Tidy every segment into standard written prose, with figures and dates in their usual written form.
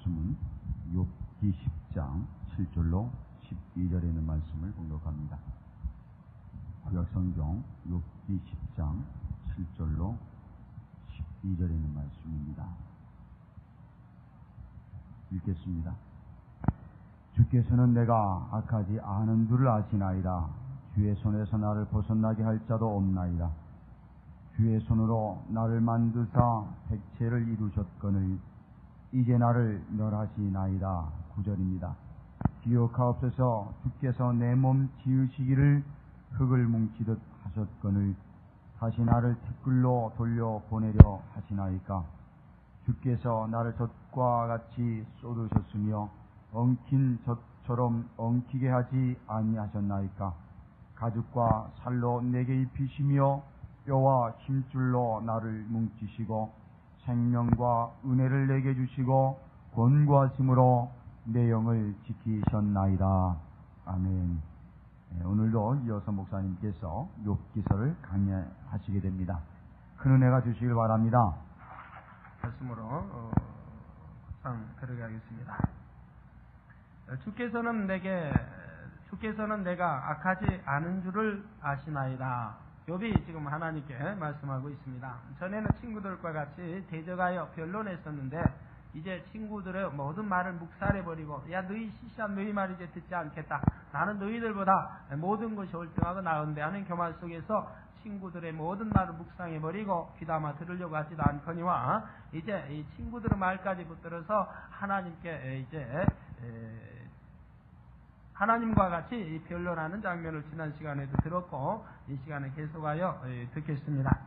말씀은 욥기 10장 7절로 12절에 있는 말씀을 공독합니다. 구약성경 욥기 10장 7절로 12절에 있는 말씀입니다. 읽겠습니다. 주께서는 내가 악하지 않은 줄을 아시나이다. 주의 손에서 나를 벗어나게 할 자도 없나이다. 주의 손으로 나를 만드사 백체를 이루셨거늘 이제 나를 멸하시나이다. 9절입니다. 기억하옵소서. 주께서 내 몸 지으시기를 흙을 뭉치듯 하셨거늘 다시 나를 티끌로 돌려보내려 하시나이까. 주께서 나를 젖과 같이 쏟으셨으며 엉킨 젖처럼 엉키게 하지 아니하셨나이까. 가죽과 살로 내게 입히시며 뼈와 힘줄로 나를 뭉치시고 생명과 은혜를 내게 주시고 권고하심으로 내 영을 지키셨나이다. 아멘. 오늘도 이어서 목사님께서 욥기서를 강의하시게 됩니다. 큰 은혜가 주시길 바랍니다. 말씀으로 들어가겠습니다. 주께서는 내가 악하지 않은 줄을 아시나이다. 욥이 지금 하나님께 말씀하고 있습니다. 전에는 친구들과 같이 대적하여 변론했었는데 이제 친구들의 모든 말을 묵살해버리고 야 너희 시시한 너희 말 이제 듣지 않겠다. 나는 너희들보다 모든 것이 옳등하고 나은데 하는 교만 속에서 친구들의 모든 말을 묵상해버리고 귀담아 들으려고 하지도 않거니와 이제 이 친구들의 말까지 붙들어서 하나님께 이제 하나님과 같이 변론하는 장면을 지난 시간에도 들었고 이 시간에 계속하여 듣겠습니다.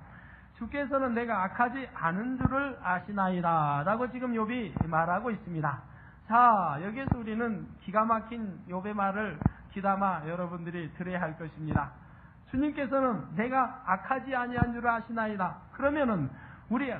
주께서는 내가 악하지 않은 줄을 아시나이다 라고 지금 욥이 말하고 있습니다. 자, 여기서 우리는 기가 막힌 욥의 말을 귀담아 여러분들이 들어야 할 것입니다. 주님께서는 내가 악하지 아니한 줄을 아시나이다. 그러면은 우리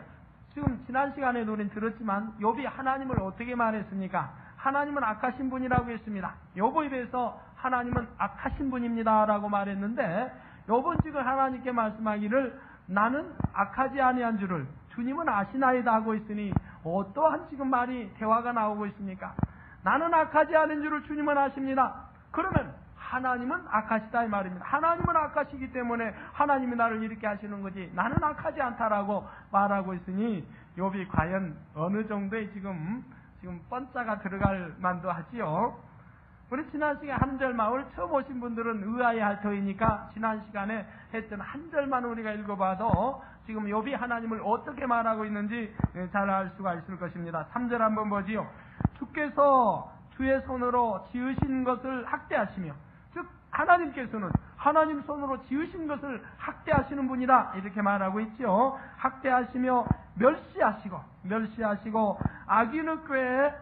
지금 지난 시간에도 우리는 들었지만 욥이 하나님을 어떻게 말했습니까? 하나님은 악하신 분이라고 했습니다. 욥에 대해서 하나님은 악하신 분입니다 라고 말했는데 욥은 지금 하나님께 말씀하기를 나는 악하지 아니한 줄을 주님은 아시나이다 하고 있으니 어떠한 지금 말이 대화가 나오고 있습니까? 나는 악하지 않은 줄을 주님은 아십니다. 그러면 하나님은 악하시다 이 말입니다. 하나님은 악하시기 때문에 하나님이 나를 이렇게 하시는 거지 나는 악하지 않다라고 말하고 있으니 욥이 과연 어느 정도의 지금 번자가 들어갈 만도 하지요. 우리 지난 시간에 한 절만 오늘 처음 오신 분들은 의아해할 터이니까 지난 시간에 했던 한 절만 우리가 읽어봐도 지금 욥이 하나님을 어떻게 말하고 있는지 잘 알 수가 있을 것입니다. 3절 한번 보지요. 주께서 주의 손으로 지으신 것을 학대하시며 즉 하나님께서는 하나님 손으로 지으신 것을 학대하시는 분이다 이렇게 말하고 있죠. 학대하시며 멸시하시고 악인의 꾀에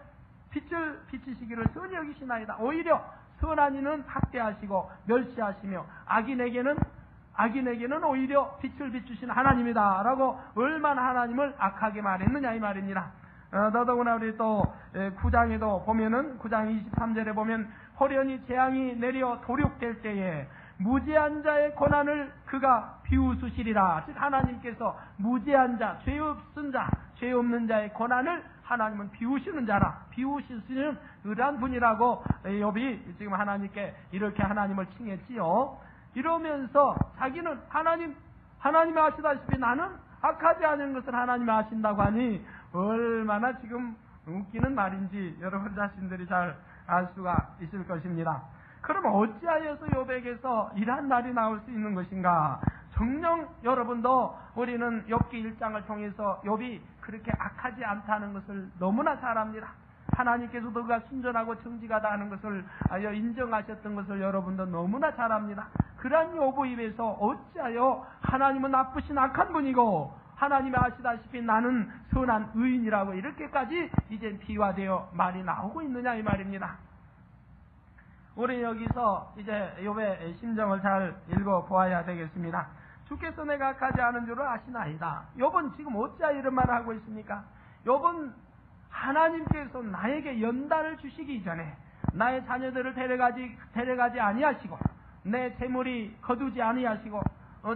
빛을 비치시기를 선히 여기시나이다. 오히려 선한 이는 학대하시고 멸시하시며 악인에게는 오히려 빛을 비추신 하나님이다 라고 얼마나 하나님을 악하게 말했느냐 이 말입니다. 더더구나 우리 또 9장에도 보면은 9장 23절에 보면 호련히 재앙이 내려 도륙될 때에 무죄한 자의 고난을 그가 비웃으시리라. 즉 하나님께서 무죄한 자, 죄 없는 자의 고난을 하나님은 비우시는 자라. 비우시는 의란 분이라고 욥이 지금 하나님께 이렇게 하나님을 칭했지요. 이러면서 자기는 하나님이 아시다시피 나는 악하지 않은 것을 하나님이 아신다고 하니 얼마나 지금 웃기는 말인지 여러분 자신들이 잘 알 수가 있을 것입니다. 그러면 어찌하여서 욥에게서 이러한 말이 나올 수 있는 것인가? 정녕 여러분도 우리는 욥기 1장을 통해서 욥이 그렇게 악하지 않다는 것을 너무나 잘 압니다. 하나님께서도 그가 순전하고 정직하다 하는 것을 인정하셨던 것을 여러분도 너무나 잘 압니다. 그러한 욥의 입에서 어찌하여 하나님은 나쁘신 악한 분이고 하나님이 아시다시피 나는 선한 의인이라고 이렇게까지 이제 비화되어 말이 나오고 있느냐 이 말입니다. 우리 여기서 이제 욥의 심정을 잘 읽어보아야 되겠습니다. 주께서 내가 악하지 않은 줄을 아시나이다. 욥은 지금 어찌하여 이런 말을 하고 있습니까? 욥은 하나님께서 나에게 연단을 주시기 전에 나의 자녀들을 데려가지 아니하시고 내 재물이 거두지 아니하시고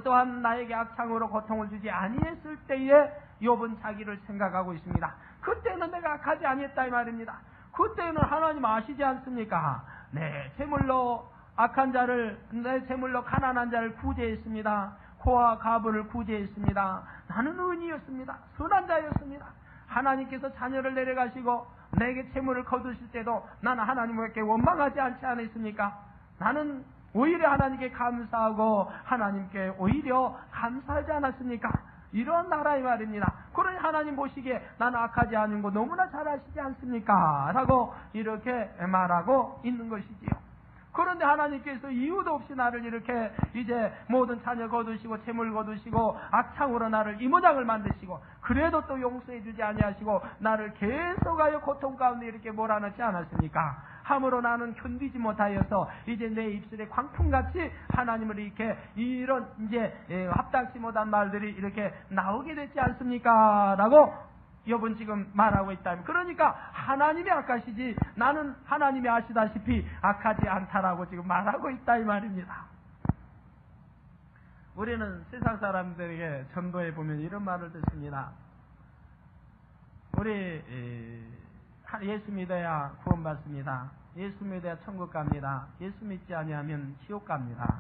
또한 나에게 악창으로 고통을 주지 아니했을 때에 욥은 자기를 생각하고 있습니다. 그때는 내가 악하지 아니했다 이 말입니다. 그때는 하나님 아시지 않습니까? 내 제물로 악한 자를, 내 제물로 가난한 자를 구제했습니다. 고아 가부를 구제했습니다. 나는 의인이었습니다. 선한 자였습니다. 하나님께서 자녀를 내려가시고 내게 채무를 거두실 때도 나는 하나님께 원망하지 않지 않았습니까? 나는 오히려 하나님께 감사하고 하나님께 오히려 감사하지 않았습니까? 이런 나라의 말입니다. 그러니 하나님 보시기에 나는 악하지 않은 거 너무나 잘 아시지 않습니까? 라고 이렇게 말하고 있는 것이지요. 그런데 하나님께서 이유도 없이 나를 이렇게 이제 모든 자녀 거두시고 재물 거두시고 악창으로 나를 이 모양을 만드시고 그래도 또 용서해 주지 아니하시고 나를 계속하여 고통 가운데 이렇게 몰아넣지 않았습니까? 함으로 나는 견디지 못하여서 이제 내 입술에 광풍같이 하나님을 이렇게 이런 이제 합당치 못한 말들이 이렇게 나오게 됐지 않습니까? 라고 욥은 지금 말하고 있다. 그러니까 하나님이 악하시지 나는 하나님이 아시다시피 악하지 않다라고 지금 말하고 있다 이 말입니다. 우리는 세상 사람들에게 전도해 보면 이런 말을 듣습니다. 우리 예수 믿어야 구원받습니다. 예수 믿어야 천국 갑니다. 예수 믿지 아니하면 지옥 갑니다.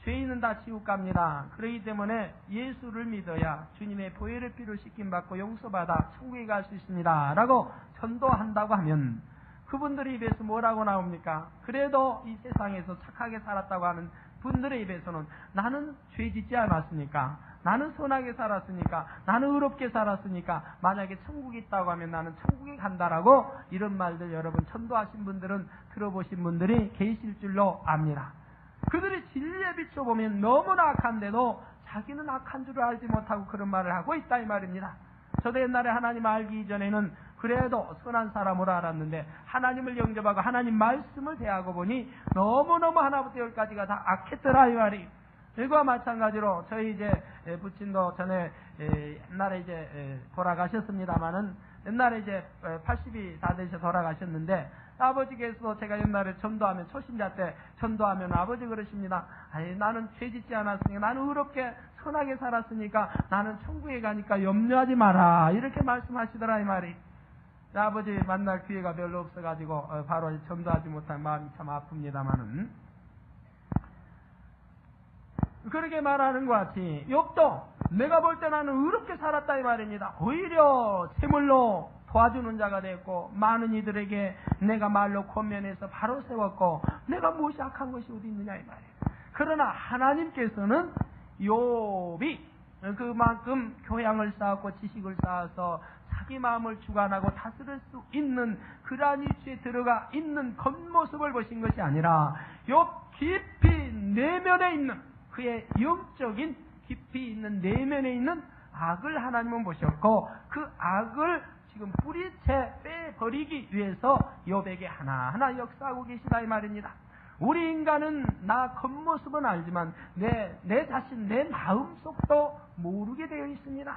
죄인은 다 지옥 갑니다. 그렇기 때문에 예수를 믿어야 주님의 보혈의 피로 씻김받고 용서받아 천국에 갈 수 있습니다. 라고 전도한다고 하면 그분들의 입에서 뭐라고 나옵니까? 그래도 이 세상에서 착하게 살았다고 하는 분들의 입에서는 나는 죄 짓지 않았으니까, 나는 선하게 살았으니까, 나는 의롭게 살았으니까 만약에 천국이 있다고 하면 나는 천국에 간다라고 이런 말들 여러분 전도하신 분들은 들어보신 분들이 계실 줄로 압니다. 그들이 진리에 비춰보면 너무나 악한데도 자기는 악한 줄을 알지 못하고 그런 말을 하고 있다 이 말입니다. 저도 옛날에 하나님 알기 이전에는 그래도 선한 사람으로 알았는데 하나님을 영접하고 하나님 말씀을 대하고 보니 너무너무 하나부터 열까지가 다 악했더라 이 말이. 이거와 마찬가지로 저희 이제 부친도 전에 옛날에 이제 돌아가셨습니다마는 옛날에 이제 80이 다 되셔 돌아가셨는데 아버지께서 제가 옛날에 전도하면 초신자 때 전도하면 아버지 그러십니다. 아니 나는 죄짓지 않았으니까 나는 의롭게 선하게 살았으니까 나는 천국에 가니까 염려하지 마라 이렇게 말씀하시더라 이 말이. 아버지 만날 기회가 별로 없어가지고 바로 전도하지 못한 마음이 참 아픕니다마는 그렇게 말하는 것 같이 욥도 내가 볼 때 나는 의롭게 살았다 이 말입니다. 오히려 제물로 도와주는 자가 됐고 많은 이들에게 내가 말로 권면해서 바로 세웠고 내가 무엇이 악한 것이 어디 있느냐 이 말이에요. 그러나 하나님께서는 욥이 그만큼 교양을 쌓았고 지식을 쌓아서 자기 마음을 주관하고 다스릴 수 있는 그러한 위치에 들어가 있는 겉모습을 보신 것이 아니라 욥 깊이 내면에 있는 그의 영적인 깊이 있는 내면에 있는 악을 하나님은 보셨고 그 악을 지금 뿌리채 빼버리기 위해서 욥에게 하나하나 역사하고 계시다 이 말입니다. 우리 인간은 나 겉모습은 알지만 내 자신 내 마음속도 모르게 되어 있습니다.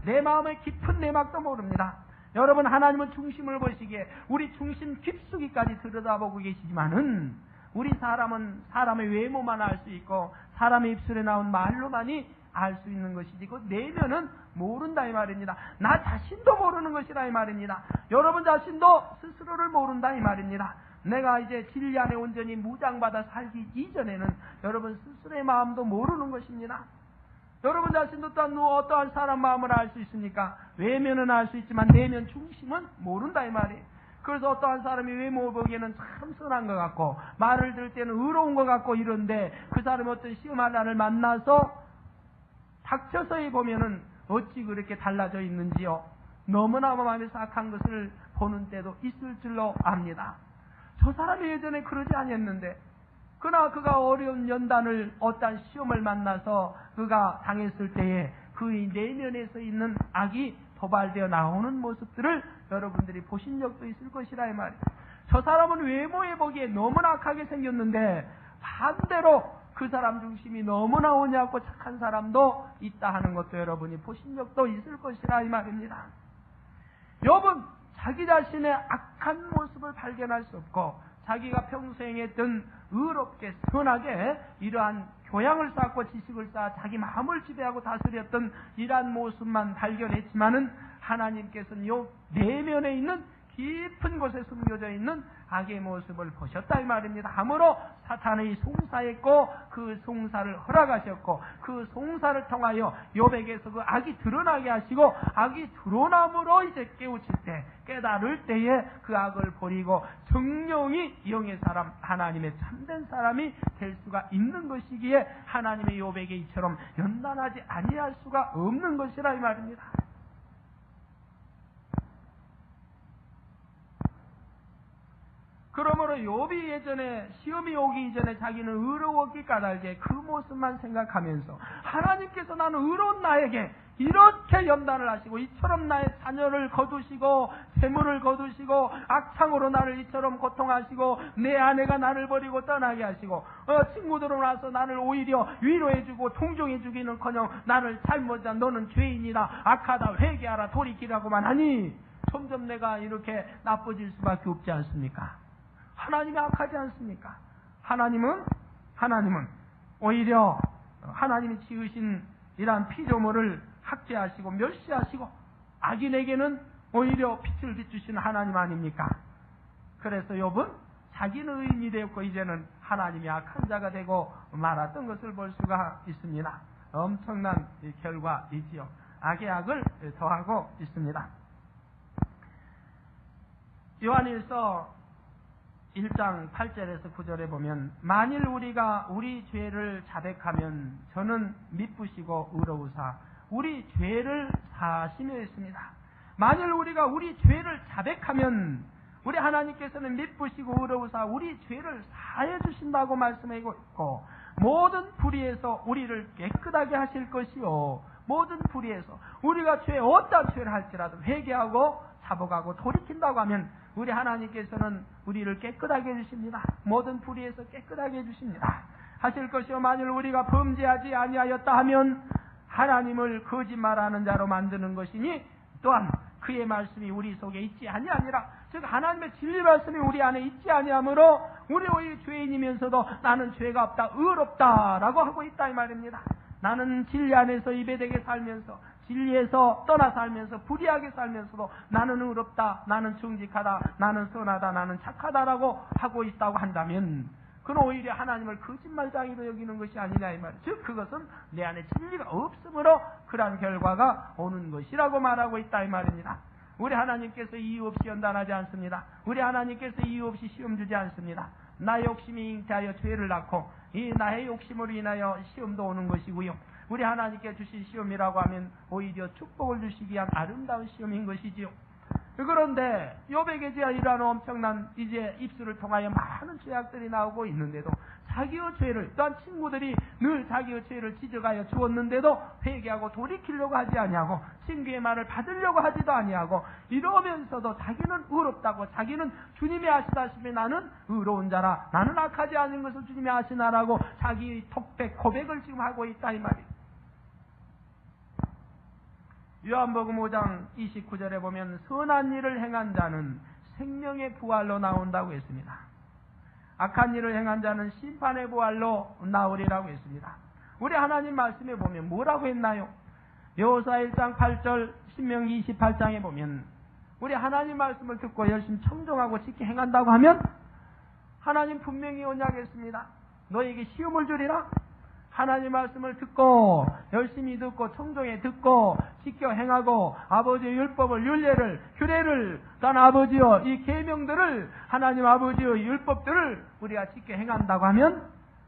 내 마음의 깊은 내막도 모릅니다. 여러분 하나님은 중심을 보시기에 우리 중심 깊숙이까지 들여다보고 계시지만은 우리 사람은 사람의 외모만 알 수 있고 사람의 입술에 나온 말로만이 알 수 있는 것이지 그 내면은 모른다 이 말입니다. 나 자신도 모르는 것이다 이 말입니다. 여러분 자신도 스스로를 모른다 이 말입니다. 내가 이제 진리 안에 온전히 무장받아 살기 이전에는 여러분 스스로의 마음도 모르는 것입니다. 여러분 자신도 또한 어떠한 사람 마음을 알 수 있습니까? 외면은 알 수 있지만 내면 중심은 모른다 이 말이에요. 그래서 어떠한 사람이 외모 보기에는 참 선한 것 같고 말을 들을 때는 의로운 것 같고 이런데 그 사람이 어떤 시험할 날을 만나서 닥쳐서히 보면은 어찌 그렇게 달라져 있는지요. 너무나 마음에서 악한 것을 보는 때도 있을 줄로 압니다. 저 사람이 예전에 그러지 아니었는데 그러나 그가 어려운 연단을 어떠한 시험을 만나서 그가 당했을 때에 그의 내면에서 있는 악이 도발되어 나오는 모습들을 여러분들이 보신 적도 있을 것이라 이 말이에요. 저 사람은 외모에 보기에 너무나 악하게 생겼는데 반대로 그 사람 중심이 너무나 온유하고 착한 사람도 있다 하는 것도 여러분이 보신 적도 있을 것이라 이 말입니다. 욥은 자기 자신의 악한 모습을 발견할 수 없고 자기가 평소에 했던 의롭게 선하게 이러한 교양을 쌓고 지식을 쌓아 자기 마음을 지배하고 다스렸던 이러한 모습만 발견했지만은 하나님께서는 요 내면에 있는 깊은 곳에 숨겨져 있는 악의 모습을 보셨다 이 말입니다. 함으로 사탄의 송사했고 그 송사를 허락하셨고 그 송사를 통하여 욥에게서 그 악이 드러나게 하시고 악이 드러남으로 이제 깨우칠 때 깨달을 때에 그 악을 버리고 정령이 영의 사람 하나님의 참된 사람이 될 수가 있는 것이기에 하나님의 욥에게 이처럼 연단하지 아니할 수가 없는 것이라 이 말입니다. 그러므로 욥이 예전에 시험이 오기 이전에 자기는 의로웠기 까닭에 그 모습만 생각하면서 하나님께서 나는 의로운 나에게 이렇게 연단을 하시고 이처럼 나의 자녀를 거두시고 재물을 거두시고 악창으로 나를 이처럼 고통하시고 내 아내가 나를 버리고 떠나게 하시고 친구들은 와서 나를 오히려 위로해주고 동정해주기는커녕 나를 잘못한 너는 죄인이다 악하다 회개하라 돌이키라고만 하니 점점 내가 이렇게 나빠질 수밖에 없지 않습니까? 하나님이 악하지 않습니까? 하나님은 오히려 하나님이 지으신 이러한 피조물을 학대하시고 멸시하시고 악인에게는 오히려 빛을 비추시는 하나님 아닙니까? 그래서 욥은 자기는 의인이 되었고 이제는 하나님이 악한 자가 되고 말았던 것을 볼 수가 있습니다. 엄청난 결과이지요. 악의 악을 더하고 있습니다. 요한일서 1장 8절에서 9절에 보면 만일 우리가 우리 죄를 자백하면 저는 미쁘시고 의로우사 우리 죄를 사하시며 했습니다. 만일 우리가 우리 죄를 자백하면 우리 하나님께서는 미쁘시고 의로우사 우리 죄를 사해 주신다고 말씀하고 있고 모든 불의에서 우리를 깨끗하게 하실 것이요 모든 불의에서 우리가 어떤 죄를 할지라도 회개하고 자복하고 돌이킨다고 하면 우리 하나님께서는 우리를 깨끗하게 해주십니다. 모든 불의에서 깨끗하게 해주십니다. 하실 것이요 만일 우리가 범죄하지 아니하였다 하면 하나님을 거짓말하는 자로 만드는 것이니 또한 그의 말씀이 우리 속에 있지 아니하니라. 즉 하나님의 진리 말씀이 우리 안에 있지 아니하므로 우리 오히려 죄인이면서도 나는 죄가 없다 의롭다라고 하고 있다 이 말입니다. 나는 진리 안에서 예배되게 살면서 진리에서 떠나 살면서 불의하게 살면서도 나는 의롭다, 나는 정직하다, 나는 선하다, 나는 착하다라고 하고 있다고 한다면 그는 오히려 하나님을 거짓말장이로 여기는 것이 아니냐 이 말이죠. 즉 그것은 내 안에 진리가 없으므로 그러한 결과가 오는 것이라고 말하고 있다 이 말입니다. 우리 하나님께서 이유 없이 연단하지 않습니다. 우리 하나님께서 이유 없이 시험 주지 않습니다. 나의 욕심이 잉태하여 죄를 낳고 이 나의 욕심으로 인하여 시험도 오는 것이고요. 우리 하나님께 주신 시험이라고 하면 오히려 축복을 주시기 위한 아름다운 시험인 것이지요. 그런데 욥에게 이러한 엄청난 이제 입술을 통하여 많은 죄악들이 나오고 있는데도 자기의 죄를 또한 친구들이 늘 자기의 죄를 지적하여 주었는데도 회개하고 돌이키려고 하지 아니하고 친구의 말을 받으려고 하지도 아니하고 이러면서도 자기는 의롭다고 자기는 주님이 아시다시피 나는 의로운 자라 나는 악하지 않은 것을 주님이 아시나라고 자기의 톡백 고백을 지금 하고 있다 이 말이에요. 요한복음 5장 29절에 보면 선한 일을 행한 자는 생명의 부활로 나온다고 했습니다. 악한 일을 행한 자는 심판의 부활로 나오리라고 했습니다. 우리 하나님 말씀에 보면 뭐라고 했나요? 여호수아 1장 8절 신명기 28장에 보면 우리 하나님 말씀을 듣고 열심히 청종하고 지키 행한다고 하면 하나님 분명히 언약했습니다. 너에게 시험을 주리라. 하나님 말씀을 듣고 열심히 듣고 청종해 듣고 지켜 행하고 아버지의 율법을 율례를 규례를 단 아버지여 이 계명들을 하나님 아버지의 율법들을 우리가 지켜 행한다고 하면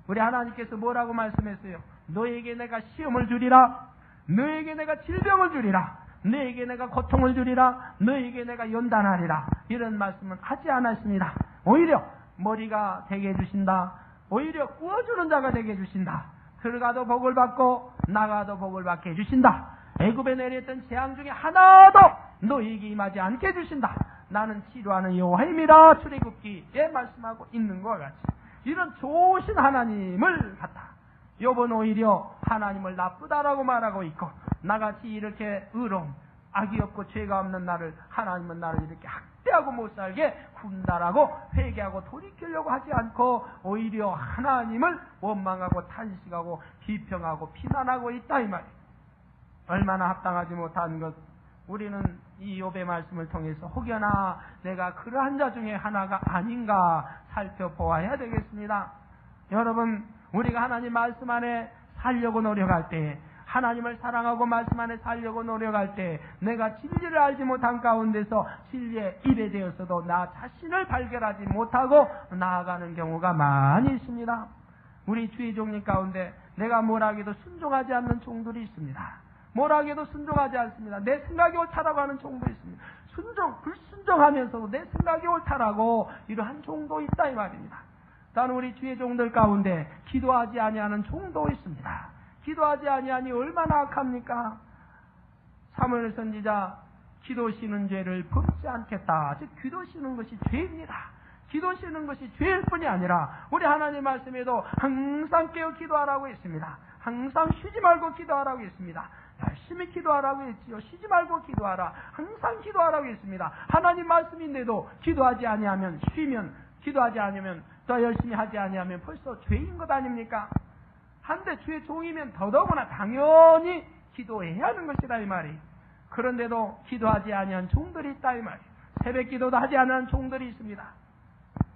우리 하나님께서 뭐라고 말씀했어요? 너에게 내가 시험을 주리라. 너에게 내가 질병을 주리라. 너에게 내가 고통을 주리라. 너에게 내가 연단하리라. 이런 말씀은 하지 않았습니다. 오히려 머리가 되게 해주신다. 오히려 구워주는 자가 되게 해주신다. 들어가도 복을 받고 나가도 복을 받게 해주신다. 애굽에 내렸던 재앙 중에 하나도 너에게 임하지 않게 해주신다. 나는 치료하는 여호와임이라 출애굽기에 말씀하고 있는 것과 같이 이런 좋으신 하나님을 갖다 욥은 오히려 하나님을 나쁘다라고 말하고 있고 나같이 이렇게 의로운 악이 없고 죄가 없는 나를 하나님은 나를 이렇게 학대하고 못 살게 군다라고 회개하고 돌이키려고 하지 않고 오히려 하나님을 원망하고 탄식하고 비평하고 비난하고 있다 이 말이에요. 얼마나 합당하지 못한 것. 우리는 이 욥의 말씀을 통해서 혹여나 내가 그러한 자 중에 하나가 아닌가 살펴보아야 되겠습니다. 여러분, 우리가 하나님 말씀 안에 살려고 노력할 때, 하나님을 사랑하고 말씀 안에 살려고 노력할 때 내가 진리를 알지 못한 가운데서 진리의 입에 되어서도 나 자신을 발견하지 못하고 나아가는 경우가 많이 있습니다. 우리 주의 종님 가운데 내가 뭘 하기도 순종하지 않는 종들이 있습니다. 뭘 하기도 순종하지 않습니다. 내 생각이 옳다라고 하는 종도 있습니다. 불순종하면서도 내 생각이 옳다라고 이러한 종도 있다 이 말입니다. 또한 우리 주의 종들 가운데 기도하지 아니하는 종도 있습니다. 기도하지 아니하니 얼마나 악합니까? 사무엘 선지자 기도 쉬는 죄를 범치 않겠다. 즉 기도 쉬는 것이 죄입니다. 기도 쉬는 것이 죄일 뿐이 아니라 우리 하나님 말씀에도 항상 깨어 기도하라고 했습니다. 항상 쉬지 말고 기도하라고 했습니다. 열심히 기도하라고 했지요. 쉬지 말고 기도하라. 항상 기도하라고 했습니다. 하나님 말씀인데도 기도하지 아니하면, 쉬면, 기도하지 않으면, 더 열심히 하지 아니하면 벌써 죄인 것 아닙니까? 한데 주의 종이면 더더구나 당연히 기도해야 하는 것이다 이 말이. 그런데도 기도하지 아니한 종들이 있다 이 말이. 새벽 기도도 하지 않은 종들이 있습니다.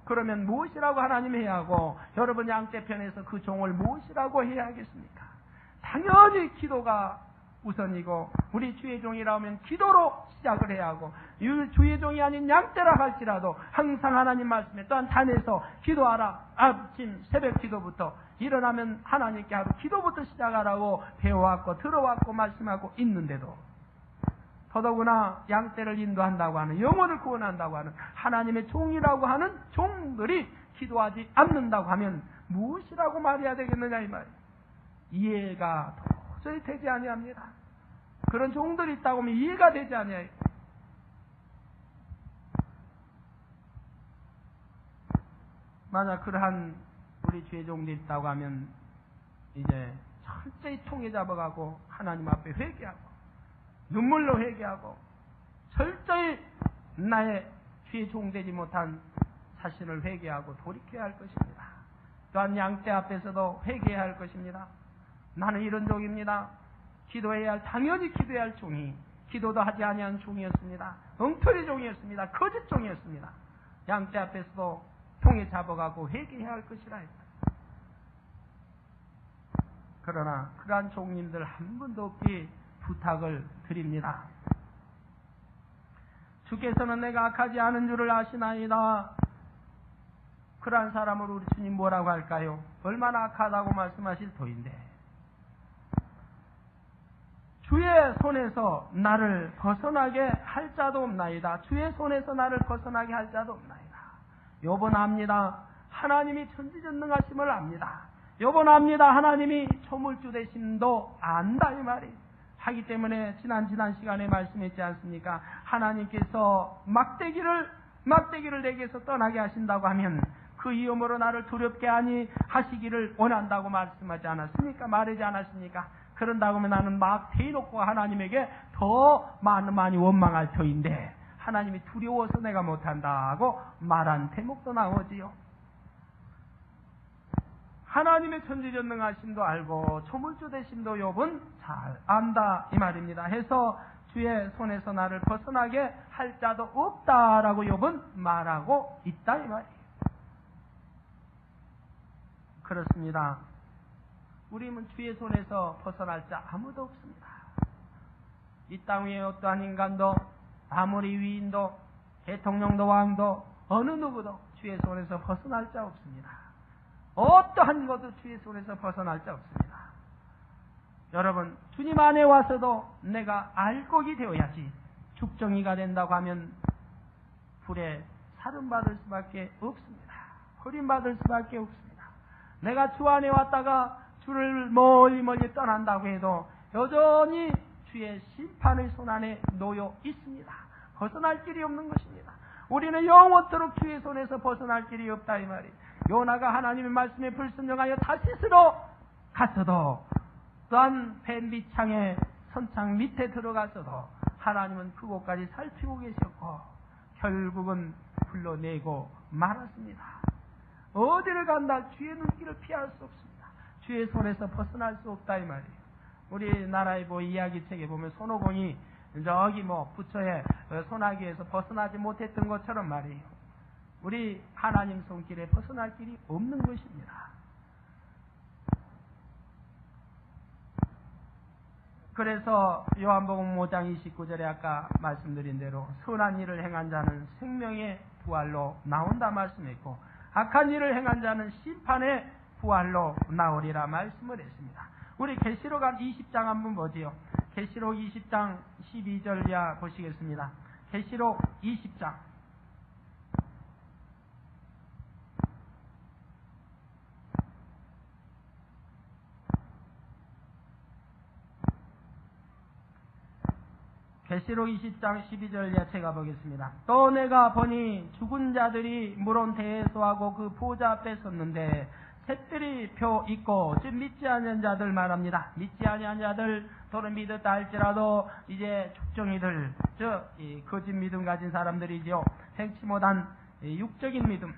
그러면 무엇이라고 하나님 해야 하고 여러분 양떼편에서 그 종을 무엇이라고 해야 하겠습니까? 당연히 기도가 우선이고 우리 주의 종이라면 기도로 시작을 해야 하고 주의 종이 아닌 양떼라 할지라도 항상 하나님 말씀에 또한 단에서 기도하라. 아침 새벽 기도부터 일어나면 하나님께 하루 기도부터 시작하라고 배워왔고 들어왔고 말씀하고 있는데도 더더구나 양떼를 인도한다고 하는 영혼을 구원한다고 하는 하나님의 종이라고 하는 종들이 기도하지 않는다고 하면 무엇이라고 말해야 되겠느냐 이 말이에요. 이해가 도저히 되지 아니합니다. 그런 종들이 있다고 하면 이해가 되지 아니해요. 만약 그러한 우리 주의 종들이 있다고 하면 이제 철저히 통해 잡아가고 하나님 앞에 회개하고 눈물로 회개하고 철저히 나의 주의 종되지 못한 자신을 회개하고 돌이켜야 할 것입니다. 또한 양떼 앞에서도 회개해야 할 것입니다. 나는 이런 종입니다. 기도해야 할, 당연히 기도해야 할 종이 기도도 하지 아니한 종이었습니다. 엉터리 종이었습니다. 거짓 종이었습니다. 양떼 앞에서도 통에 잡아가고 회개해야 할 것이라 했다. 그러나 그러한 종님들 한 분도 없기 부탁을 드립니다. 주께서는 내가 악하지 않은 줄을 아시나이다. 그러한 사람을 우리 주님 뭐라고 할까요? 얼마나 악하다고 말씀하실 터인데 주의 손에서 나를 벗어나게 할 자도 없나이다. 주의 손에서 나를 벗어나게 할 자도 없나이다. 욥은 압니다. 하나님이 천지전능하심을 압니다. 욥은 압니다. 하나님이 초물주 되심도 안다 이 말이. 하기 때문에 지난 시간에 말씀했지 않습니까? 하나님께서 막대기를 내게서 떠나게 하신다고 하면 그 이름으로 나를 두렵게 하니 하시기를 원한다고 말씀하지 않았습니까? 말하지 않았습니까? 그런다고 하면 나는 막 대놓고 하나님에게 더 많이 원망할 터인데 하나님이 두려워서 내가 못한다고 말한 대목도 나오지요. 하나님의 천지전능하심도 알고 초물주 되심도 욥은 잘 안다 이 말입니다. 해서 주의 손에서 나를 벗어나게 할 자도 없다라고 욥은 말하고 있다 이 말이에요. 그렇습니다. 우리는 주의 손에서 벗어날 자 아무도 없습니다. 이 땅 위에 어떠한 인간도 아무리 위인도 대통령도 왕도 어느 누구도 주의 손에서 벗어날 자 없습니다. 어떠한 것도 주의 손에서 벗어날 자 없습니다. 여러분 주님 안에 와서도 내가 알곡이 되어야지 죽정이가 된다고 하면 불에 사름받을 수밖에 없습니다. 버림받을 수밖에 없습니다. 내가 주 안에 왔다가 주를 멀리 떠난다고 해도 여전히 주의 심판의 손 안에 놓여 있습니다. 벗어날 길이 없는 것입니다. 우리는 영원토록 주의 손에서 벗어날 길이 없다 이 말이. 요나가 하나님의 말씀에 불순종하여 다시스로 갔어도 또한 배 밑창에 선창 밑에 들어갔어도 하나님은 그곳까지 살피고 계셨고 결국은 불러내고 말았습니다. 어디를 간다 주의 눈길을 피할 수 없습니다. 주의 손에서 벗어날 수 없다 이 말이에요. 우리나라의 이야기책에 보면 손오공이 저기 부처의 손아귀에서 벗어나지 못했던 것처럼 말이에요. 우리 하나님 손길에 벗어날 길이 없는 것입니다. 그래서 요한복음 5장 29절에 아까 말씀드린 대로 선한 일을 행한 자는 생명의 부활로 나온다 말씀했고 악한 일을 행한 자는 심판의 부활로 나오리라 말씀을 했습니다. 우리 계시록 20장 한번 보지요. 계시록 20장 12절 이하 보시겠습니다. 계시록 20장 계시록 20장 12절 이하 제가 보겠습니다. 또 내가 보니 죽은 자들이 물온대에 소하고 그 보좌 앞에 섰는데 셋들이 표 있고 즉 믿지 않는 자들 말합니다. 믿지 아니한 자들 또는 믿었다 할지라도 이제 축정이들 즉 거짓 믿음 가진 사람들이죠. 행치 못한 육적인 믿음.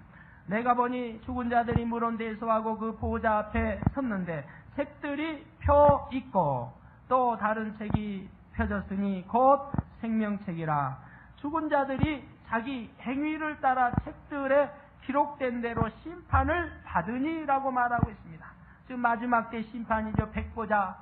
내가 보니 죽은 자들이 물온대에 소하고 그 보좌 앞에 섰는데 책들이 표 있고 또 다른 책이 펴졌으니 곧 생명책이라. 죽은 자들이 자기 행위를 따라 책들에 기록된 대로 심판을 받으니라고 말하고 있습니다. 지금 마지막 때 심판이죠. 백보자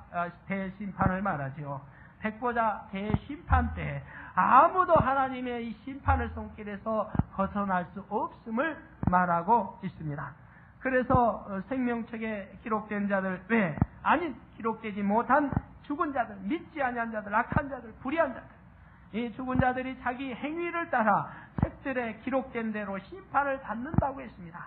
대심판을 말하죠. 백보자 대심판 때 아무도 하나님의 이 심판의 손길에서 벗어날 수 없음을 말하고 있습니다. 그래서 생명책에 기록된 자들 외 아닌 기록되지 못한 죽은 자들, 믿지 아니한 자들, 악한 자들, 불의한 자들, 이 죽은 자들이 자기 행위를 따라 책들에 기록된 대로 심판을 받는다고 했습니다.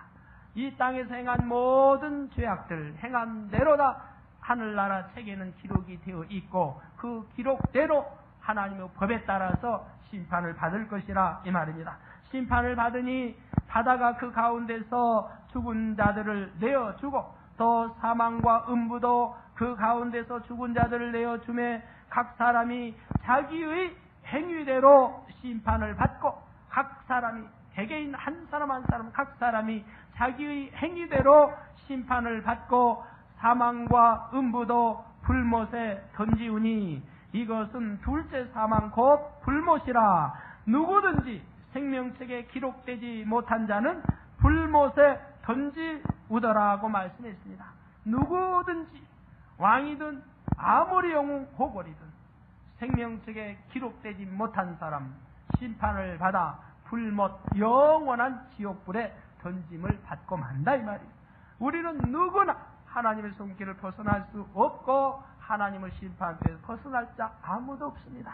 이 땅에서 행한 모든 죄악들 행한 대로다 하늘나라 책에는 기록이 되어 있고 그 기록대로 하나님의 법에 따라서 심판을 받을 것이라 이 말입니다. 심판을 받으니 바다가 그 가운데서 죽은 자들을 내어주고 또 사망과 음부도 그 가운데서 죽은 자들을 내어주매 각 사람이 자기의 행위대로 심판을 받고 각 사람이 개개인 한 사람 한 사람 각 사람이 자기의 행위대로 심판을 받고 사망과 음부도 불못에 던지우니 이것은 둘째 사망 곧 불못이라. 누구든지 생명책에 기록되지 못한 자는 불못에 던지우더라고 말씀했습니다. 누구든지 왕이든 아무리 영웅 고골이든 생명책에 기록되지 못한 사람 심판을 받아 불못 영원한 지옥불에 던짐을 받고 만다 이 말이에요. 우리는 누구나 하나님의 손길을 벗어날 수 없고 하나님의 심판에서 벗어날 자 아무도 없습니다.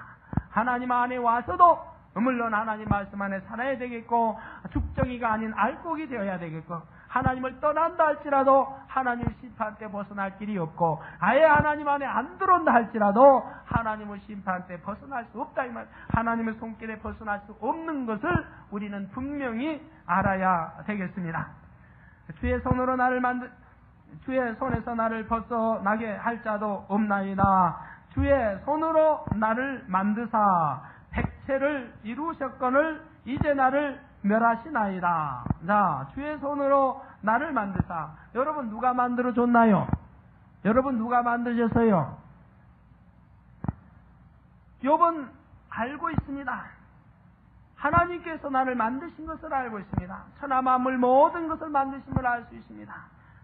하나님 안에 와서도 물론 하나님 말씀 안에 살아야 되겠고 죽정이가 아닌 알곡이 되어야 되겠고 하나님을 떠난다 할지라도 하나님 심판 때 벗어날 길이 없고 아예 하나님 안에 안 들어온다 할지라도 하나님의 심판 때 벗어날 수 없다 이 말. 하나님의 손길에 벗어날 수 없는 것을 우리는 분명히 알아야 되겠습니다. 주의 손에서 나를 벗어나게 할 자도 없나이다. 주의 손으로 나를 만드사 백체를 이루셨거늘 이제 나를 멸하시나이다. 자, 주의 손으로 나를 만드사. 여러분 누가 만들어줬나요? 여러분 누가 만드셨어요? 욥은 알고 있습니다. 하나님께서 나를 만드신 것을 알고 있습니다. 천하 만물 모든 것을 만드심을 알 수 있습니다.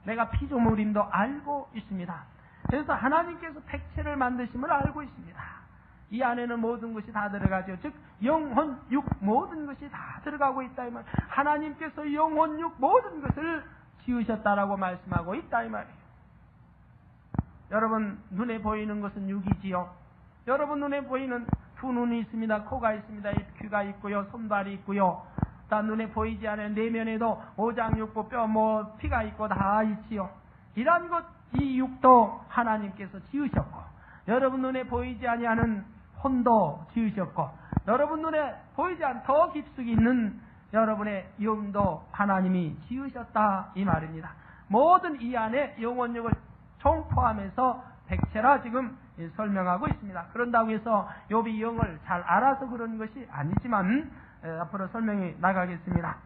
내가 피조물임도 알고 있습니다. 그래서 하나님께서 백체를 만드심을 알고 있습니다. 이 안에는 모든 것이 다 들어가죠. 즉 영혼, 육 모든 것이 다 들어가고 있다 이 말. 하나님께서 영혼, 육 모든 것을 지으셨다라고 말씀하고 있다 이 말이에요. 여러분 눈에 보이는 것은 육이지요. 여러분 눈에 보이는 두 눈이 있습니다. 코가 있습니다. 귀가 있고요. 손발이 있고요. 다 눈에 보이지 않은 내면에도 오장육부 뼈 피가 있고 다 있지요. 이런 것 이 육도 하나님께서 지으셨고 여러분 눈에 보이지 아니하는 혼도 지으셨고 여러분 눈에 보이지 않은 더 깊숙이 있는 여러분의 영도 하나님이 지으셨다 이 말입니다. 모든 이 안에 영혼력을 총포함해서 백체라 지금 설명하고 있습니다. 그런다고 해서 욥이 영을 잘 알아서 그런 것이 아니지만 앞으로 설명이 나가겠습니다.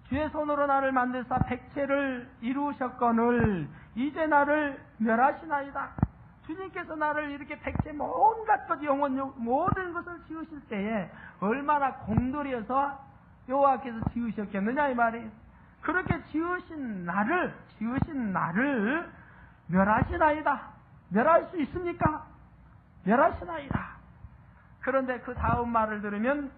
주의 손으로 나를 만드사 백체를 이루셨거늘 이제 나를 멸하시나이다. 주님께서 나를 이렇게 백체 온갖 것 영혼 모든 것을 지으실 때에 얼마나 공들여서 여호와께서 지으셨겠느냐 이 말이에요. 그렇게 지으신 나를 멸하시나이다. 멸할 수 있습니까? 멸하시나이다. 그런데 그 다음 말을 들으면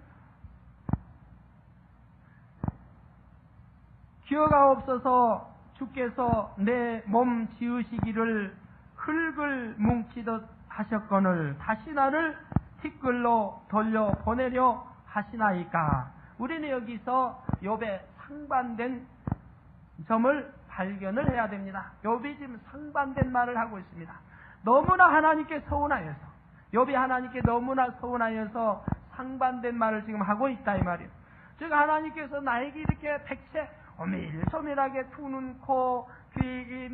기어가옵소서 주께서 내 몸 지으시기를 흙을 뭉치듯 하셨거늘 다시 나를 티끌로 돌려 보내려 하시나이까. 우리는 여기서 욥의 상반된 점을 발견을 해야 됩니다. 욥이 지금 상반된 말을 하고 있습니다. 너무나 하나님께 서운하여서, 욥이 하나님께 너무나 서운하여서 상반된 말을 지금 하고 있다 이 말이에요. 즉 하나님께서 나에게 이렇게 백체 오밀조밀하게 두 눈, 코, 귀,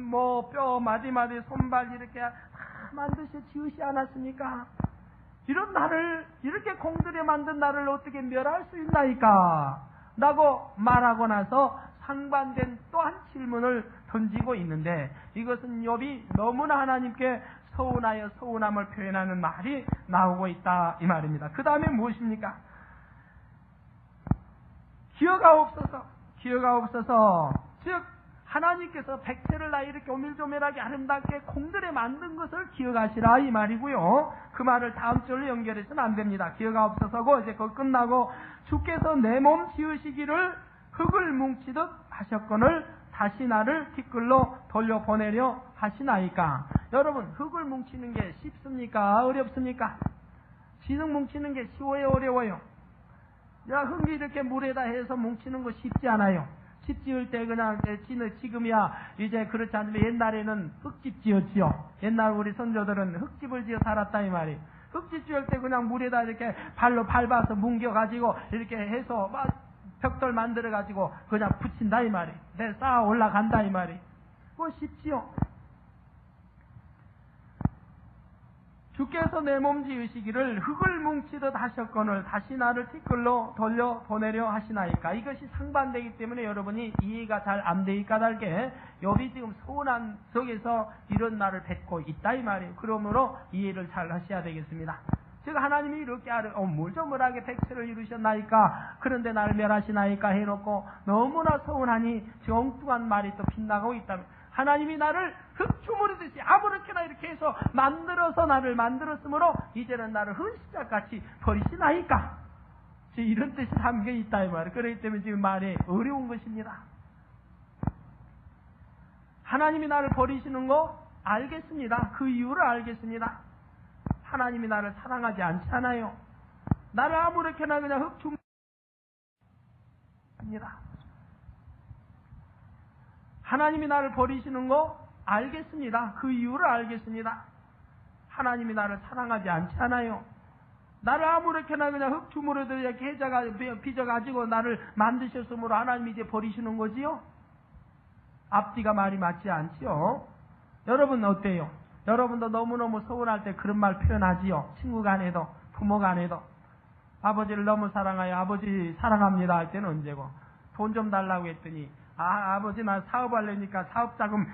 뼈, 마디마디, 손발 이렇게 다 만드셔 지으시 않았습니까? 이런 나를, 이렇게 공들여 만든 나를 어떻게 멸할 수 있나이까? 라고 말하고 나서 상반된 또한 질문을 던지고 있는데 이것은 욥이 너무나 하나님께 서운하여 서운함을 표현하는 말이 나오고 있다 이 말입니다. 그 다음에 무엇입니까? 기어가옵소서. 즉 하나님께서 백체를 나 이렇게 오밀조밀하게 아름답게 공들여 만든 것을 기억하시라 이 말이고요. 그 말을 다음 절로 연결해서는 안 됩니다. 기어가옵소서고 이제 그거 끝나고 주께서 내 몸 지으시기를 흙을 뭉치듯 하셨거늘 다시 나를 티끌로 돌려보내려 하시나이까. 여러분 흙을 뭉치는 게 쉽습니까? 어렵습니까? 진흙 뭉치는 게 쉬워요? 어려워요? 야, 흙이 이렇게 물에다 해서 뭉치는 거 쉽지 않아요. 집 지을 때 그냥 지금이야 이제 그렇지 않으면 옛날에는 흙집 지었지요. 옛날 우리 선조들은 흙집을 지어 살았다 이 말이. 흙집 지을 때 그냥 물에다 이렇게 발로 밟아서 뭉겨가지고 이렇게 해서 막 벽돌 만들어가지고 그냥 붙인다 이 말이. 내 쌓아 올라간다 이 말이. 그거 쉽지요. 주께서 내 몸 지으시기를 흙을 뭉치듯 하셨거늘 다시 나를 티끌로 돌려 보내려 하시나이까. 이것이 상반되기 때문에 여러분이 이해가 잘 안 되기 까닭에 욥이 지금 서운한 속에서 이런 말을 뱉고 있다 이 말이에요. 그러므로 이해를 잘 하셔야 되겠습니다. 즉 하나님이 이렇게 물조물하게 백체를 이루셨나이까 그런데 나를 멸하시나이까 해놓고 너무나 서운하니 엉뚱한 말이 또 빗나가고 있다면 하나님이 나를 흙주무르듯이 아무렇게나 이렇게 해서 만들어서 나를 만들었으므로 이제는 나를 흔시작같이 버리시나이까. 이런 뜻이 담겨 있다 이 말이에요. 그렇기 때문에 지금 말이 어려운 것입니다. 하나님이 나를 버리시는 거 알겠습니다. 그 이유를 알겠습니다. 하나님이 나를 사랑하지 않잖아요. 나를 아무렇게나 그냥 흙주무릅니다. 하나님이 나를 버리시는 거 알겠습니다. 그 이유를 알겠습니다. 하나님이 나를 사랑하지 않잖아요. 나를 아무렇게나 그냥 흙주무르듯 이렇게 빚어가지고 나를 만드셨으므로 하나님이 이제 버리시는 거지요? 앞뒤가 말이 맞지 않지요? 여러분 어때요? 여러분도 너무너무 서운할 때 그런 말 표현하지요? 친구 간에도 부모 간에도 아버지를 너무 사랑하여 아버지 사랑합니다 할 때는 언제고 돈 좀 달라고 했더니 아버지 나 사업하려니까 사업자금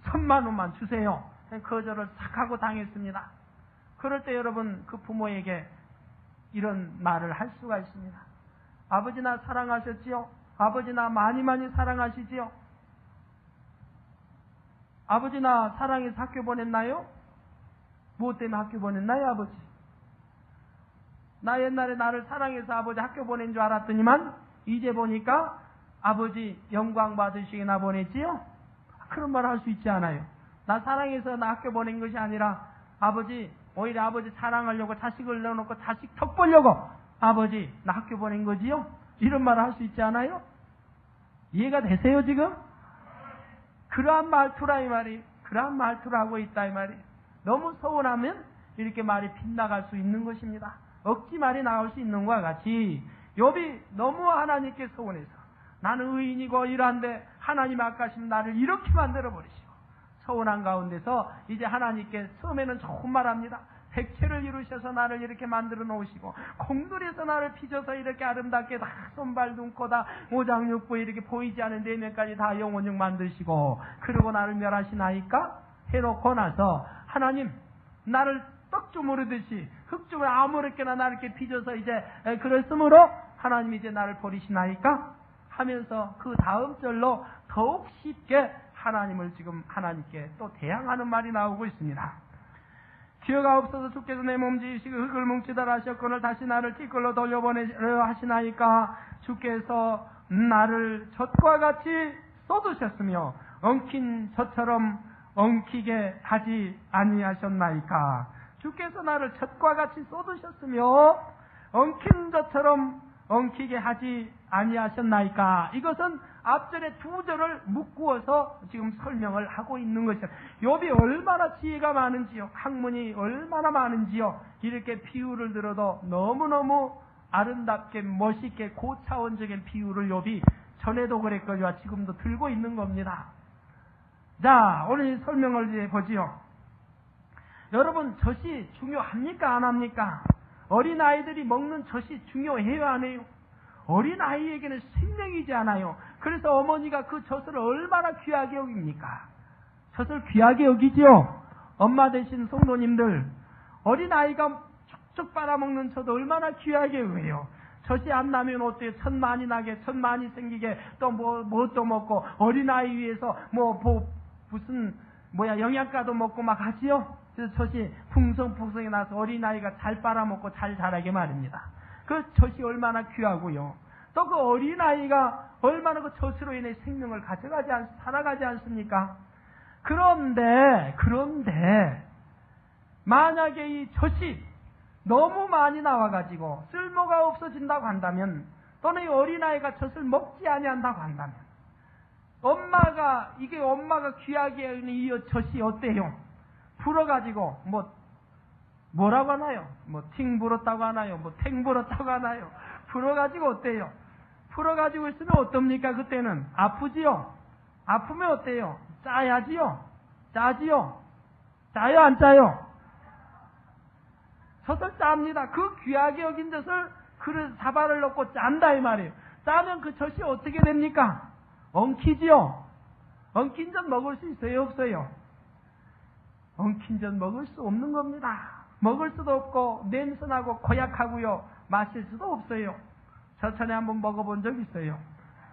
1,000만 원만 주세요. 거절을 싹 하고 당했습니다. 그럴 때 여러분 그 부모에게 이런 말을 할 수가 있습니다. 아버지 나 사랑하셨지요? 아버지 나 많이 사랑하시지요? 아버지 나 사랑해서 학교 보냈나요? 무엇 때문에 학교 보냈나요 아버지? 나 옛날에 나를 사랑해서 아버지 학교 보낸 줄 알았더니만 이제 보니까 아버지 영광 받으시기나 보냈지요? 그런 말 할 수 있지 않아요. 나 사랑해서 나 학교 보낸 것이 아니라 아버지 오히려 아버지 사랑하려고 자식을 넣어놓고 자식 덕 보려고 아버지 나 학교 보낸 거지요? 이런 말을 할 수 있지 않아요? 이해가 되세요 지금? 그러한 말투라 이 말이. 그러한 말투를 하고 있다 이 말이. 너무 서운하면 이렇게 말이 빗나갈 수 있는 것입니다. 억지 말이 나올 수 있는 것과 같이 욥이 너무 하나님께 서운해서 나는 의인이고 이러한데 하나님 아까시면 나를 이렇게 만들어버리시고 서운한 가운데서 이제 하나님께 처음에는 좋은 말합니다. 백체를 이루셔서 나를 이렇게 만들어 놓으시고 콩들에서 나를 빚어서 이렇게 아름답게 다 손발 눈코 다 오장육부 이렇게 보이지 않은 내면까지 다 영원히 만드시고 그리고 나를 멸하시나이까 해놓고 나서 하나님 나를 떡주무르듯이 흙주물 아무렇게나 나를 이렇게 빚어서 이제 그랬으므로 하나님 이제 나를 버리시나이까 하면서 그 다음 절로 더욱 쉽게 하나님을 지금 하나님께 또 대항하는 말이 나오고 있습니다. 기어가옵소서 주께서 내 몸 지으시고 흙을 뭉치다라 하셨거늘 다시 나를 띠끌로 돌려보내려 하시나이까 주께서 나를 젖과 같이 쏟으셨으며 엉킨 젖처럼 엉키게 하지 아니하셨나이까 주께서 나를 젖과 같이 쏟으셨으며 엉킨 젖처럼 엉키게 하지 아니하셨나이까. 이것은 앞절에 두 절을 묶어서 지금 설명을 하고 있는 것이죠. 욥이 얼마나 지혜가 많은지요. 학문이 얼마나 많은지요. 이렇게 비유를 들어도 너무너무 아름답게 멋있게 고차원적인 비유를 욥이 전에도 그랬거니와 지금도 들고 있는 겁니다. 자, 오늘 설명을 이제 보지요. 여러분 젖이 중요합니까 안 합니까? 어린아이들이 먹는 젖이 중요해요 안 해요? 어린아이에게는 생명이지 않아요. 그래서 어머니가 그 젖을 얼마나 귀하게 여깁니까? 젖을 귀하게 여기지요. 엄마 되신 성도님들 어린아이가 쭉쭉 빨아먹는 젖 얼마나 귀하게 여겨요. 젖이 안 나면 어때요? 젖 많이 나게 젖 많이 생기게 또 또 먹고 어린아이 위해서 무슨 영양가도 먹고 막 하지요. 그래서 젖이 풍성풍성이 나서 어린아이가 잘 빨아먹고 잘 자라게 말입니다. 그 젖이 얼마나 귀하고요. 또 그 어린아이가 얼마나 그 젖으로 인해 생명을 살아가지 않습니까? 그런데 만약에 이 젖이 너무 많이 나와가지고 쓸모가 없어진다고 한다면 또는 이 어린아이가 젖을 먹지 아니한다고 한다면 엄마가 귀하게 여기는 이 젖이 어때요? 불어가지고 뭐라고 하나요? 팅 불었다고 하나요? 탱 불었다고 하나요? 불어가지고 어때요? 불어가지고 있으면 어떻습니까? 그때는 아프지요? 아프면 어때요? 짜야지요? 짜지요? 짜요 안 짜요? 젖을 짭니다. 그 귀하게 여긴 젖을 그릇 사발을 넣고 짠다 이 말이에요. 짜면 그 젖이 어떻게 됩니까? 엉키지요? 엉킨 젖 먹을 수 있어요? 없어요? 엉킨 젖 먹을 수 없는 겁니다. 먹을 수도 없고 냄새나고 고약하고요. 마실 수도 없어요. 저 전에 한번 먹어본 적 있어요.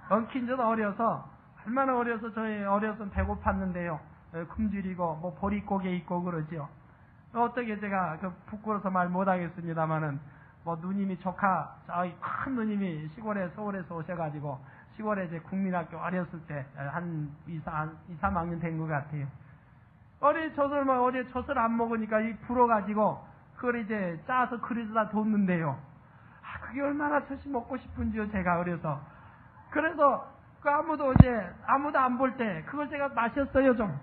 엉킨 젖 얼마나 어려서 저희 어려서 배고팠는데요. 굶주리고 보릿고개 있고 그러죠. 어떻게 제가 부끄러워서 말 못하겠습니다만은 누님이 조카 저희 큰 누님이 서울에서 오셔가지고 시골에 이제 국민학교 어렸을 때 한 2, 3학년 된 것 같아요. 어제 젖을 안 먹으니까 불어가지고 그걸 이제 짜서 그릇에다 뒀는데요. 그게 얼마나 젖이 먹고 싶은지요, 제가 어려서. 그래서 아무도 안 볼 때 그걸 제가 마셨어요, 좀.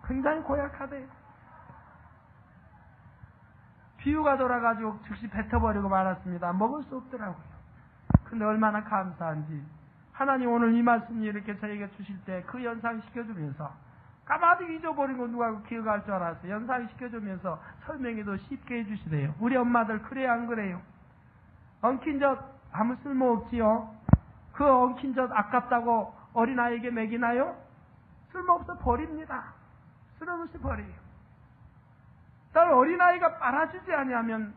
굉장히 고약하대요. 비유가 돌아가지고 즉시 뱉어버리고 말았습니다. 먹을 수 없더라고요. 근데 얼마나 감사한지. 하나님 오늘 이 말씀 이렇게 저에게 주실 때 그 연상시켜주면서 까마득 잊어버린 거 누가 기억할 줄 알았어요. 연상시켜주면서 설명해도 쉽게 해주시대요. 우리 엄마들 그래요 안 그래요? 엉킨 젖 아무 쓸모없지요. 그 엉킨 젖 아깝다고 어린아이에게 먹이나요? 쓸모없어 버립니다. 쓸모없이 버려요. 딸 어린아이가 빨아주지 아니하면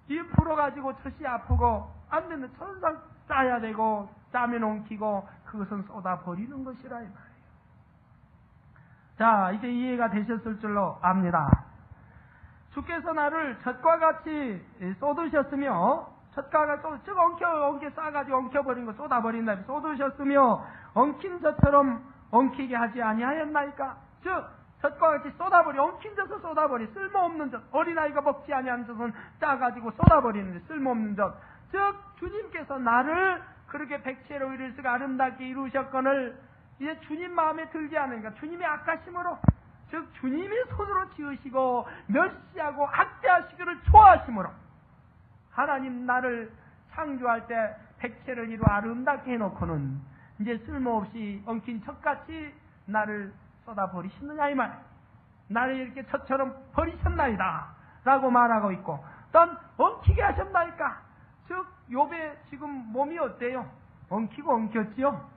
이 불어가지고 젖이 아프고 안 되는 천상 짜야 되고 짜면 엉키고 그것은 쏟아버리는 것이라 이 말이에요. 자, 이제 이해가 되셨을 줄로 압니다. 주께서 나를 젖과 같이 쏟으셨으며 젖과 같이 즉 엉켜 싸가지고 엉켜버린 거 쏟아버린다. 쏟으셨으며 엉킨 젖처럼 엉키게 하지 아니하였나이까. 즉 젖과 같이 엉킨 젖을 쏟아버리 쓸모없는 젖 어린아이가 먹지 아니하는 젖은 짜가지고 쏟아버리는데 쓸모없는 젖 즉 주님께서 나를 그렇게 백체로 이루시고 아름답게 이루셨거늘 이제 주님 마음에 들지 않으니까 주님의 악하심으로 즉 주님의 손으로 지으시고 멸시하고 학대하시기를 좋아하심으로 하나님 나를 창조할 때 백체를 이루어 아름답게 해놓고는 이제 쓸모없이 엉킨 젖같이 나를 쏟아버리셨느냐 이 말. 나를 이렇게 저처럼 버리셨나이다 라고 말하고 있고, 또 엉키게 하셨나이까. 즉 욥의 지금 몸이 어때요? 엉키고 엉켰지요.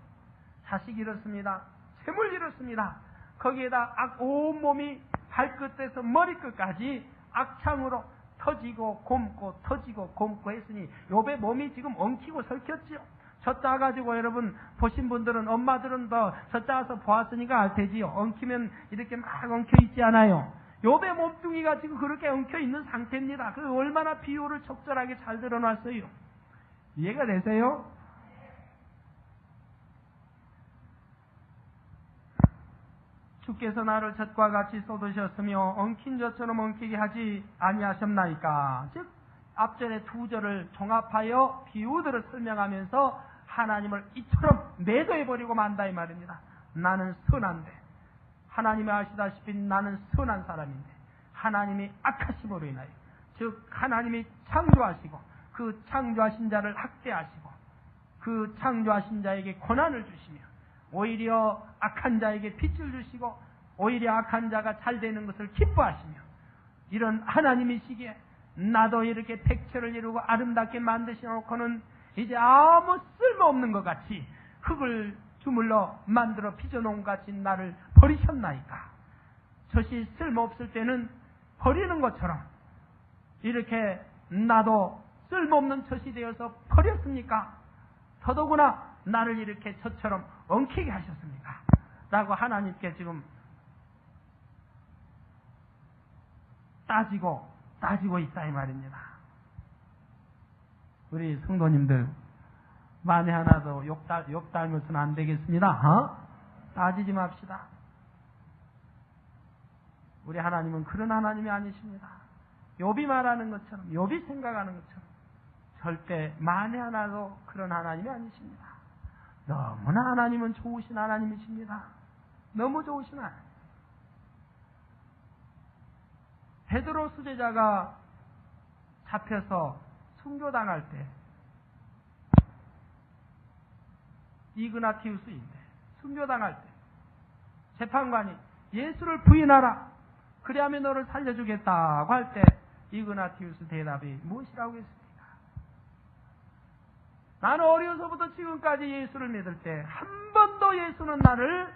자식 잃었습니다. 재물 잃었습니다. 거기에다 온몸이 발끝에서 머리끝까지 악창으로 터지고 곪고 터지고 곪고 했으니 욥의 몸이 지금 엉키고 설켰지요. 젖자 가지고 여러분 보신 분들은, 엄마들은 더 젖자 가서 보았으니까 알 테지요. 엉키면 이렇게 막 엉켜 있지 않아요. 욥의 몸뚱이가 지금 그렇게 엉켜 있는 상태입니다. 그 얼마나 비유를 적절하게 잘 드러놨어요. 이해가 되세요? 주께서 나를 젖과 같이 쏟으셨으며 엉킨 젖처럼 엉키게 하지 아니하셨나이까. 즉 앞전에 두 절을 종합하여 비유들을 설명하면서 하나님을 이처럼 매도해버리고 만다 이 말입니다. 나는 선한데, 하나님이 아시다시피 나는 선한 사람인데 하나님이 악하심으로 인하여, 즉 하나님이 창조하시고 그 창조하신 자를 학대하시고 그 창조하신 자에게 고난을 주시며 오히려 악한 자에게 빛을 주시고 오히려 악한 자가 잘 되는 것을 기뻐하시며, 이런 하나님이시기에 나도 이렇게 백체를 이루고 아름답게 만드셔놓고는 이제 아무 쓸모없는 것 같이 흙을 주물러 만들어 빚어놓은 것 같이 나를 버리셨나이까. 젖이 쓸모없을 때는 버리는 것처럼 이렇게 나도 쓸모없는 젖이 되어서 버렸습니까? 더더구나 나를 이렇게 젖처럼 엉키게 하셨습니까? 라고 하나님께 지금 따지고 있다 이 말입니다. 우리 성도님들, 만에 하나도 욕 닮아서는 안 되겠습니다. 따지지 맙시다. 우리 하나님은 그런 하나님이 아니십니다. 욥이 말하는 것처럼, 욥이 생각하는 것처럼 절대 만에 하나도 그런 하나님이 아니십니다. 너무나 하나님은 좋으신 하나님이십니다. 너무 좋으신 하나님. 베드로 수제자가 잡혀서 순교당할 때, 이그나티우스인데 순교당할 때 재판관이 예수를 부인하라, 그리하면 너를 살려주겠다고 할 때 이그나티우스 대답이 무엇이라고 했습니까? 나는 어려서부터 지금까지 예수를 믿을 때 한 번도 예수는 나를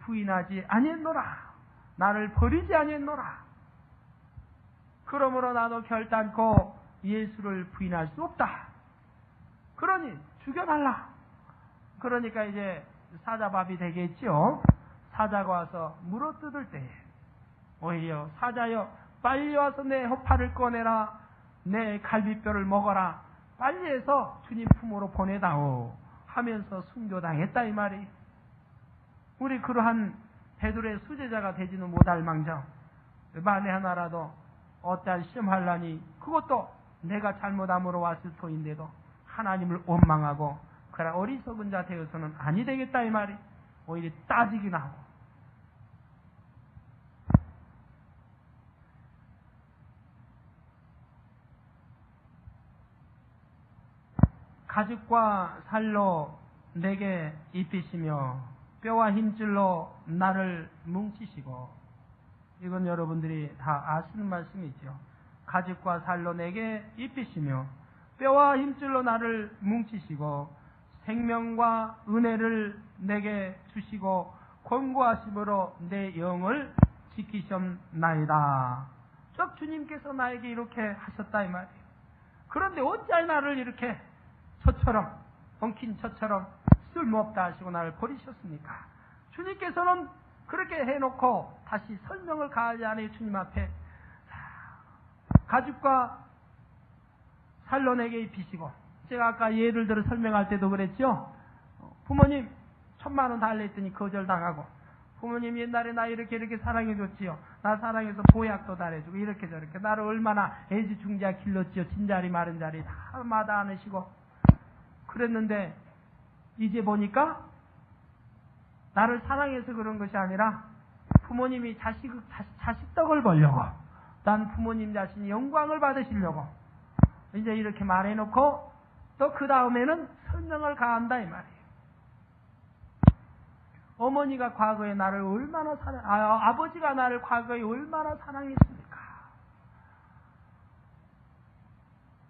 부인하지 아니했노라, 나를 버리지 아니했노라. 그러므로 나도 결단코 예수를 부인할 수 없다. 그러니 죽여달라. 그러니까 이제 사자밥이 되겠죠. 사자가 와서 물어뜯을 때에 오히려 사자여 빨리 와서 내 허파를 꺼내라, 내 갈비뼈를 먹어라, 빨리 해서 주님 품으로 보내다오 하면서 순교당했다 이 말이. 우리 그러한 베드로의 수제자가 되지는 못할 망정, 만에 하나라도 어떠한 시험하려니 그것도 내가 잘못함으로 왔을 터인데도 하나님을 원망하고 그런 어리석은 자 되어서는 아니 되겠다 이 말이. 오히려 따지긴 하고. 가죽과 살로 내게 입히시며 뼈와 힘줄로 나를 뭉치시고. 이건 여러분들이 다 아시는 말씀이죠. 가죽과 살로 내게 입히시며 뼈와 힘줄로 나를 뭉치시고 생명과 은혜를 내게 주시고 권고하심으로 내 영을 지키셨나이다. 즉 주님께서 나에게 이렇게 하셨다 이 말이에요. 그런데 어찌 나를 이렇게 저처럼, 엉킨 저처럼 쓸모없다 하시고 나를 버리셨습니까? 주님께서는 그렇게 해놓고 다시 설명을 가하지 않아요. 주님 앞에 가죽과 살로 내게 입히시고. 제가 아까 예를 들어 설명할 때도 그랬죠. 부모님 1,000만 원 달래 했더니 거절당하고, 부모님 옛날에 나 이렇게 사랑해줬지요, 나 사랑해서 보약도 달해주고 이렇게 저렇게 나를 얼마나 애지중지하 길렀지요, 진자리 마른자리 다 마다 않으시고 그랬는데 이제 보니까 나를 사랑해서 그런 것이 아니라 부모님이 자식 덕을 보려고, 난 부모님 자신이 영광을 받으시려고 이제 이렇게 말해놓고 또 그 다음에는 설명을 가한다 이 말이에요. 어머니가 과거에 나를 얼마나 아버지가 나를 과거에 얼마나 사랑했습니까?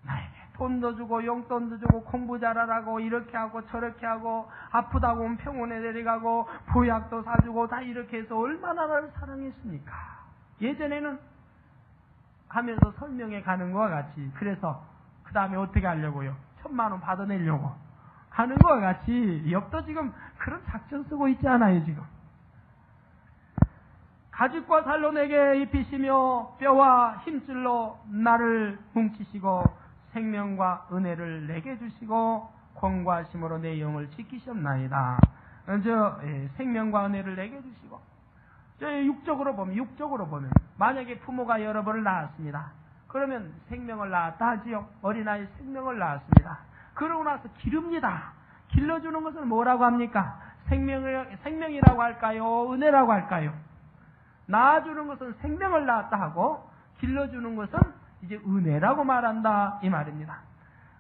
나에게 돈도 주고 용돈도 주고 공부 잘하라고 이렇게 하고 저렇게 하고 아프다고 하면 병원에 데려가고 보약도 사주고 다 이렇게 해서 얼마나 나를 사랑했습니까? 예전에는 하면서 설명해 가는 것과 같이 그래서 그 다음에 어떻게 하려고요? 1000만 원 받아내려고 하는 것과 같이 욥도 지금 그런 작전 쓰고 있지 않아요 지금. 가죽과 살로 내게 입히시며 뼈와 힘줄로 나를 뭉치시고 생명과 은혜를 내게 주시고 권고하심으로 내 영을 지키셨나이다. 생명과 은혜를 내게 주시고 육적으로 보면 만약에 부모가 여러 번을 낳았습니다. 그러면 생명을 낳았다 하지요. 어린아이 생명을 낳았습니다. 그러고 나서 기릅니다. 길러주는 것을 뭐라고 합니까? 생명이라고 할까요? 은혜라고 할까요? 낳아주는 것은 생명을 낳았다 하고 길러주는 것은 이제 은혜라고 말한다 이 말입니다.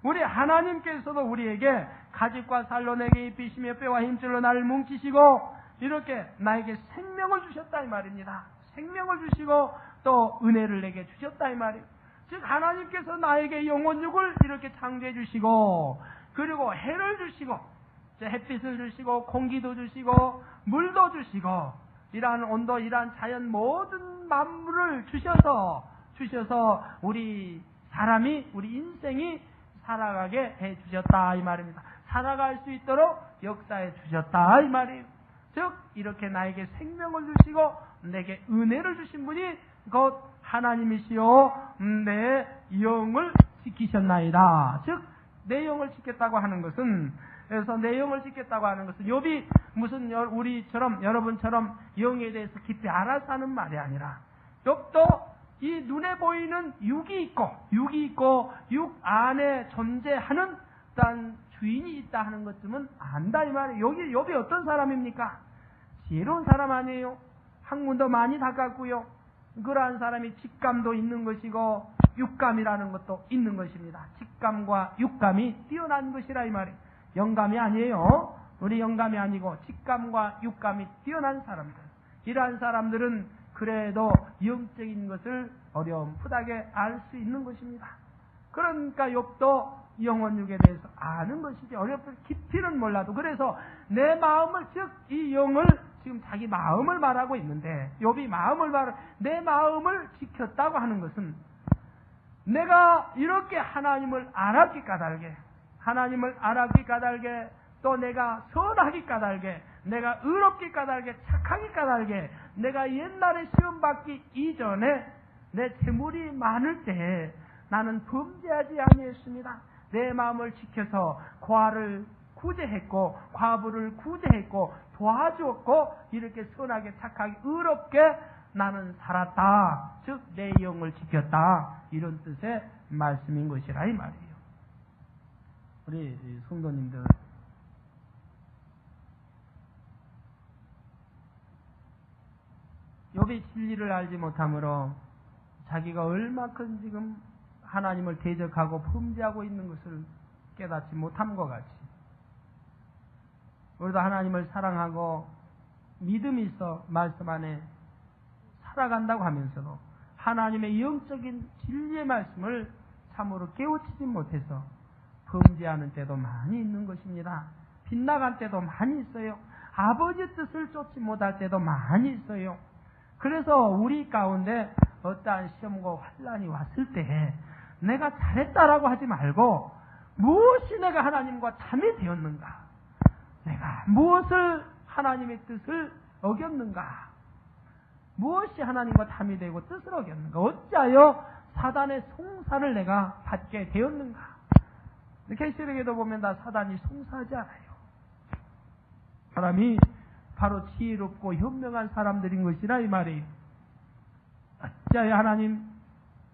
우리 하나님께서도 우리에게 가죽과 살로 내게 입히시며 뼈와 힘줄로 나를 뭉치시고 이렇게 나에게 생명을 주셨다 이 말입니다. 생명을 주시고 또 은혜를 내게 주셨다 이 말이에요. 즉 하나님께서 나에게 영혼육을 이렇게 창조해 주시고 그리고 해를 주시고 햇빛을 주시고 공기도 주시고 물도 주시고 이러한 온도 이러한 자연 모든 만물을 주셔서 우리 인생이 살아가게 해 주셨다 이 말입니다. 살아갈 수 있도록 역사해 주셨다 이 말이에요. 즉 이렇게 나에게 생명을 주시고 내게 은혜를 주신 분이 곧 하나님이시요 내 영을 지키셨나이다. 즉 내 영을 지켰다고 하는 것은 그래서 내 영을 지켰다고 하는 것은 욥이 무슨 우리처럼 여러분처럼 영에 대해서 깊이 알아서 하는 말이 아니라 욥도 이 눈에 보이는 육이 있고 육 안에 존재하는 어떤 주인이 있다 하는 것쯤은 안다 이 말이에요. 여기 욥이 어떤 사람입니까? 지혜로운 사람 아니에요. 학문도 많이 닦았고요. 그러한 사람이 직감도 있는 것이고 육감이라는 것도 있는 것입니다. 직감과 육감이 뛰어난 것이라 이 말이에요. 영감이 아니에요. 우리 영감이 아니고 직감과 육감이 뛰어난 사람들. 이러한 사람들은 그래도 영적인 것을 어렴풋하게 알 수 있는 것입니다. 그러니까 욥도 영혼육에 대해서 아는 것이지 어렴풋 깊이는 몰라도 그래서 내 마음을 즉 이 영을 지금 자기 마음을 말하고 있는데 욥이 내 마음을 지켰다고 하는 것은 내가 이렇게 하나님을 알았기 까닭에 또 내가 선하기 까닭에 내가 의롭기 까닭에 착하기 까닭에 내가 옛날에 시험 받기 이전에 내 재물이 많을 때에 나는 범죄하지 아니했습니다. 내 마음을 지켜서 고아를 구제했고 과부를 구제했고 도와주었고 이렇게 선하게 착하게 의롭게 나는 살았다. 즉 내 영을 지켰다. 이런 뜻의 말씀인 것이라 이 말이에요. 우리 성도님들 욥이 진리를 알지 못함으로 자기가 얼마큼 지금 하나님을 대적하고 범죄하고 있는 것을 깨닫지 못함과 같이 우리도 하나님을 사랑하고 믿음이 있어 말씀 안에 살아간다고 하면서도 하나님의 영적인 진리의 말씀을 참으로 깨우치지 못해서 범죄하는 때도 많이 있는 것입니다. 빗나간 때도 많이 있어요. 아버지 뜻을 쫓지 못할 때도 많이 있어요. 그래서 우리 가운데 어떠한 시험과 환난이 왔을 때 내가 잘했다라고 하지 말고 무엇이 내가 하나님과 참이 되었는가? 내가 무엇을 하나님의 뜻을 어겼는가? 무엇이 하나님과 담이 되고 뜻을 어겼는가? 어찌하여 사단의 송사를 내가 받게 되었는가? 계시록에도 보면 다 사단이 송사하지 않아요. 사람이 바로 지혜롭고 현명한 사람들인 것이라 이 말이에요. 어찌하여 하나님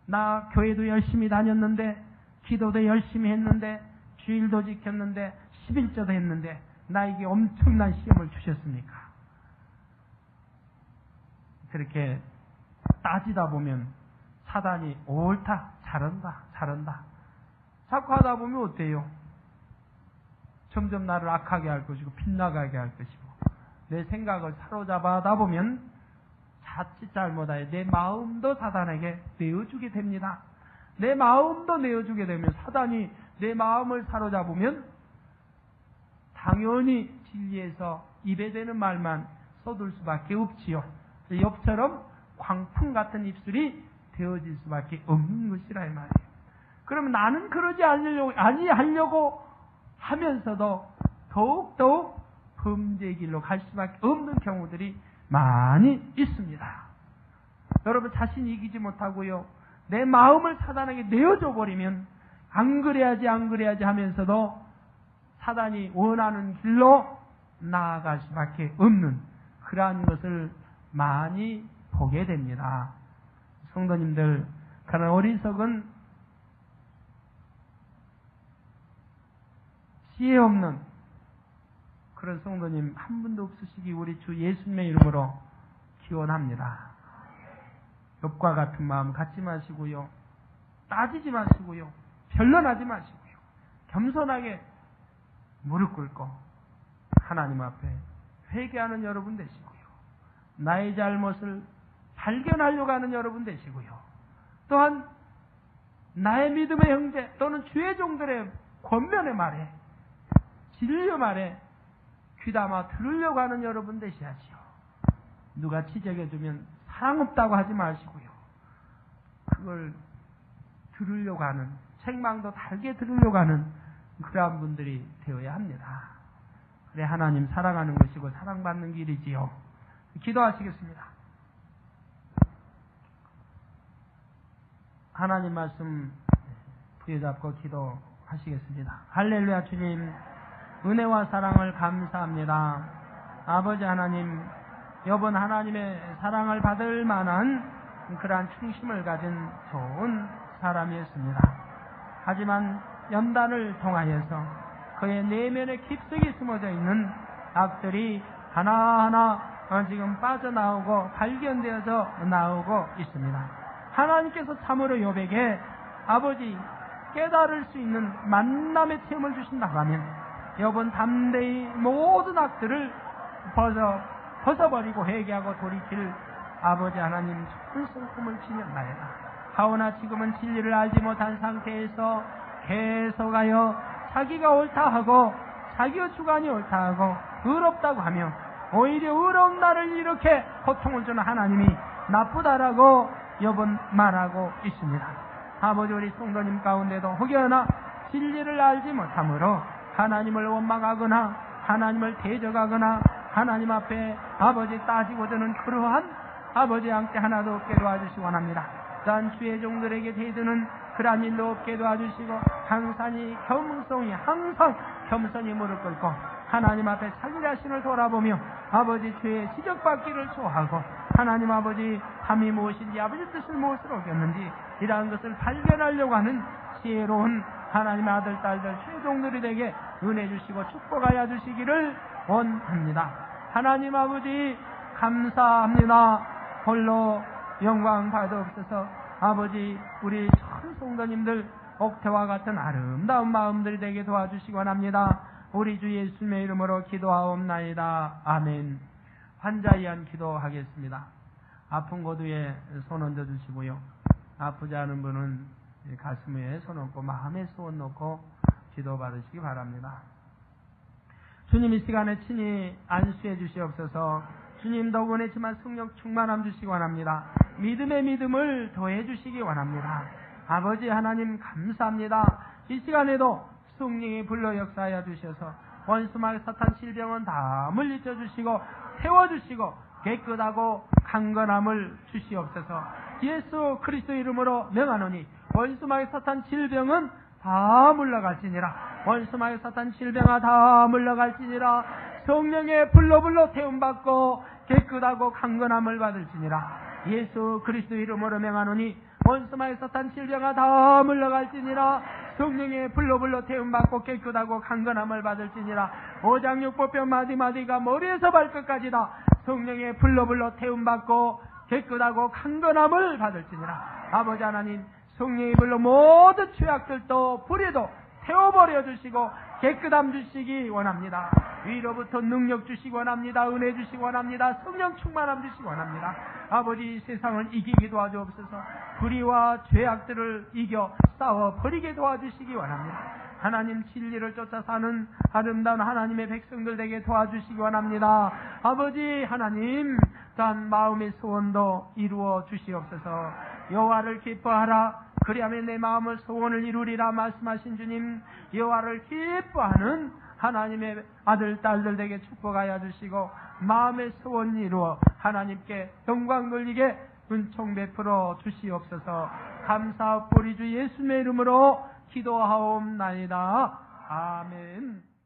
나 교회도 열심히 다녔는데 기도도 열심히 했는데 주일도 지켰는데 11조도 했는데 나에게 엄청난 시험을 주셨습니까? 그렇게 따지다 보면 사단이 옳다, 잘한다. 자꾸 하다 보면 어때요? 점점 나를 악하게 할 것이고 빗나가게 할 것이고 내 생각을 사로잡아다 보면 자칫 잘못하여 내 마음도 사단에게 내어주게 됩니다. 내 마음도 내어주게 되면 사단이 내 마음을 사로잡으면 당연히 진리에서 입에 대는 말만 쏟을 수밖에 없지요. 엽처럼 광풍 같은 입술이 되어질 수밖에 없는 것이라 이 말이에요. 그러면 나는 그러지 아니하려고 하면서도 더욱더욱 범죄의 길로 갈 수밖에 없는 경우들이 많이 있습니다. 여러분 자신이 이기지 못하고요. 내 마음을 사단에게 내어줘 버리면 안 그래야지 하면서도 사단이 원하는 길로 나아갈 수밖에 없는 그러한 것을 많이 보게 됩니다. 성도님들, 그런 어리석은 지혜 없는 그런 성도님 한 분도 없으시기 우리 주 예수님의 이름으로 기원합니다. 욥과 같은 마음 갖지 마시고요. 따지지 마시고요. 변론하지 마시고요. 겸손하게 무릎 꿇고 하나님 앞에 회개하는 여러분 되시고요. 나의 잘못을 발견하려고 하는 여러분 되시고요. 또한 나의 믿음의 형제 또는 주의 종들의 권면의 말에 진리의 말에 귀담아 들으려고 하는 여러분 되셔야지요. 누가 지적해주면 사랑 없다고 하지 마시고요. 그걸 들으려고 하는, 책망도 달게 들으려고 하는 그러한 분들이 되어야 합니다. 그래 하나님 사랑하는 것이고 사랑받는 길이지요. 기도하시겠습니다. 하나님 말씀 부여잡고 기도하시겠습니다. 할렐루야. 주님 은혜와 사랑을 감사합니다. 아버지 하나님, 여분 하나님의 사랑을 받을 만한 그러한 충심을 가진 좋은 사람이었습니다. 하지만 연단을 통하여서 그의 내면에 깊숙이 숨어져 있는 악들이 하나하나 지금 빠져나오고 발견되어서 나오고 있습니다. 하나님께서 참으로 욥에게 아버지 깨달을 수 있는 만남의 체험을 주신다고 하면 욥은 담대히 모든 악들을 벗어버리고 회개하고 돌이킬 아버지 하나님 좋은 성품을 지녔나이다. 하오나 지금은 진리를 알지 못한 상태에서 계속하여 자기가 옳다 하고 자기의 주관이 옳다 하고 의롭다고 하며 오히려 의로운 나를 이렇게 고통을 주는 하나님이 나쁘다라고 욥은 말하고 있습니다. 아버지 우리 성도님 가운데도 혹여나 진리를 알지 못함으로 하나님을 원망하거나 하나님을 대적하거나 하나님 앞에 아버지 따지고 드는 그러한 아버지 양떼 하나도 없게 도와주시기 원합니다. 또한 주의 종들에게 대드는 그러한 일도 없게 도와주시고 항상 겸손히 무릎 꿇고 하나님 앞에 자기 자신을 돌아보며 아버지 주의 지적받기를 좋아하고 하나님 아버지 함이 무엇인지 아버지 뜻을 무엇으로 오겠는지 이러한 것을 발견하려고 하는 지혜로운 하나님의 아들 딸들 주의 종들이 되게 은혜 주시고 축복하여 주시기를 원합니다. 하나님 아버지 감사합니다. 홀로 영광 받으옵소서. 아버지 우리 전 성도님들 옥태와 같은 아름다운 마음들이 되게 도와주시기 원합니다. 우리 주 예수님의 이름으로 기도하옵나이다. 아멘. 환자에 의한 기도하겠습니다. 아픈 곳 위에 손 얹어주시고요. 아프지 않은 분은 가슴 위에 손 얹고 마음에 손 놓고 기도 받으시기 바랍니다. 주님 이 시간에 친히 안수해 주시옵소서. 주님도 원했지만 성령 충만함 주시기 원합니다. 믿음의 믿음을 더해 주시기 원합니다. 아버지 하나님 감사합니다. 이 시간에도 성령이 불러 역사하여 주셔서 원수마귀 사탄 질병은 다 물리쳐 주시고 태워주시고 깨끗하고 강건함을 주시옵소서. 예수 그리스도 이름으로 명하노니 원수마귀 사탄 질병은 다 물러갈지니라. 원수마귀 사탄 질병아 다 물러갈지니라. 성령의 불로 태움받고 깨끗하고 강건함을 받을지니라. 예수 그리스도 이름으로 명하노니 원수마귀 사탄 질병아 다 물러갈지니라. 성령의 불로 태움받고 깨끗하고 강건함을 받을지니라. 오장육부뼈 마디마디가 머리에서 발끝까지다 성령의 불로 태움받고 깨끗하고 강건함을 받을지니라. 아버지 하나님 성령의 불로 모든 죄악들도 불에도 태워버려 주시고 깨끗함 주시기 원합니다. 위로부터 능력 주시기 원합니다. 은혜 주시기 원합니다. 성령 충만함 주시기 원합니다. 아버지, 세상을 이기게 도와주옵소서. 불의와 죄악들을 이겨 싸워버리게 도와주시기 원합니다. 하나님, 진리를 쫓아 사는 아름다운 하나님의 백성들 되게 도와주시기 원합니다. 아버지 하나님, 또한 마음의 소원도 이루어 주시옵소서. 여호와를 기뻐하라, 그리하면 내 마음의 소원을 이루리라 말씀하신 주님, 여호와를 기뻐하는 하나님의 아들 딸들 되게 축복하여 주시고 마음의 소원 이루어 하나님께 영광 돌리게 은총 베풀어 주시옵소서. 감사하오리 주 예수님의 이름으로 기도하옵나이다. 아멘.